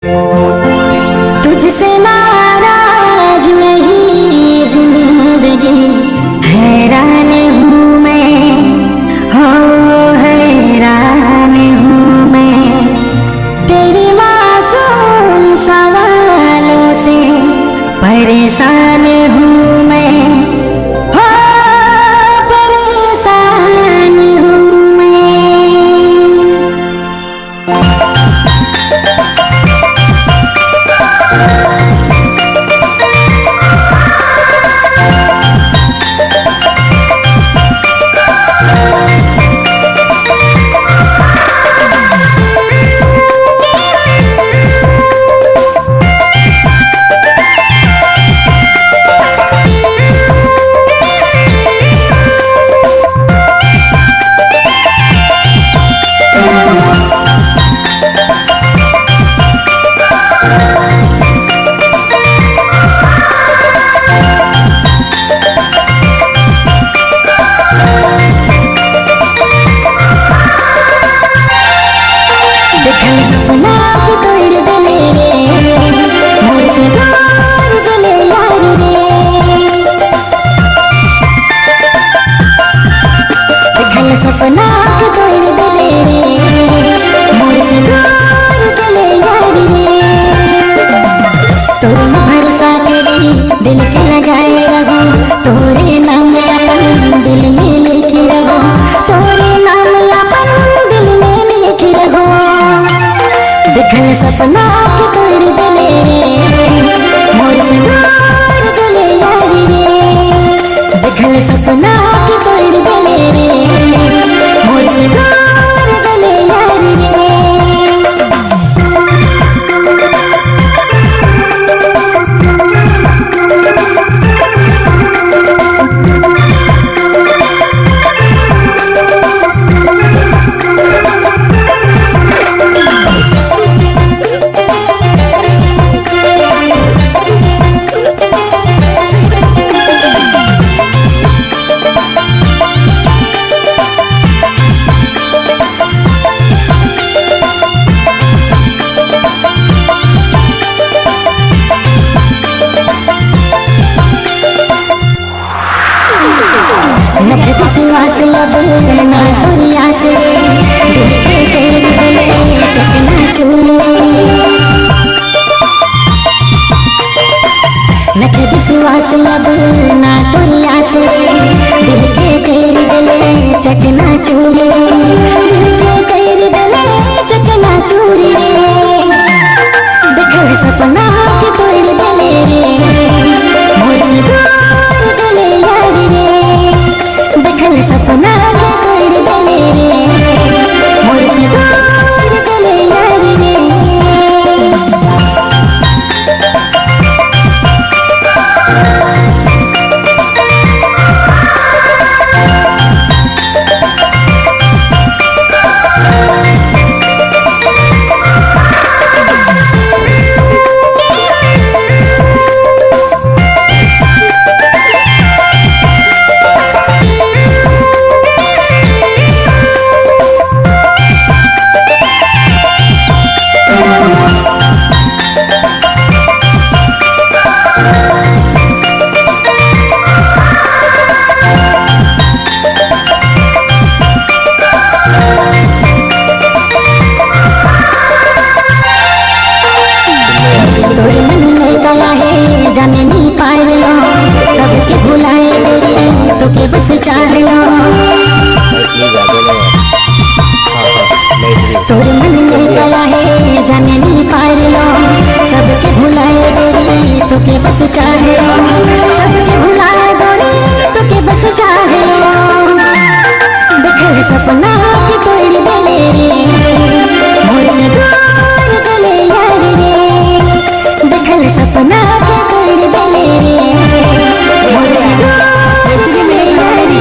तुझसे नाराज नहीं जिंदगी, हैरान हूँ मैं, हो हैरान हूँ मैं तेरी मासूम सवालों से, परेशान हूँ मैं, हो परेशान हूँ मैं। सपना की तोड़ दे मेरे, मुझसे दूर गले यार रे, सपना की तोड़ दे मेरे, मुझसे दूर गले यार रे। तुम भरोसा करी दिल के लगाए रहो, तोरे नाम अपन दिल में लिखी रहो, तोरे नाम अपन दिल में लिखी रहो। दिखल सपना के तोड़ दे मेरे, मोर से दूर गले यार रे, दिखल सपना के तोड़ दे मेरे, मोर से दूर गले यार रे। नख विश्वास लब ना दुनिया से, दिल के तेल गले चकना चूर रे। नख विश्वास लब ना दुनिया से, दिल के तेल गले चकना चूर रे, दिल के तेल गले चकना चूर रे। दिखल सपना के तोड़ दे मेरे, मोर से दूर गले यार रे, दिखल सपना के तोड़ दे मेरे, मोर से दूर गले यार रे। तोरे मन में गया है जाने नहीं पार लो, सबके भुलाए गोरी तो के बस चाह लो। तोरे मन में गया है जाने नहीं पार लो, सबके भुलाए गोरी तो के बस चाह लो, सबके भुलाए गोरी तो के बस चाह लो। दिखल सपना के तोड़ दे मेरे, मोर से दूर गले यार रे, दिखल सपना के तोड़ दे मेरे, मोर से दूर गले यार रे।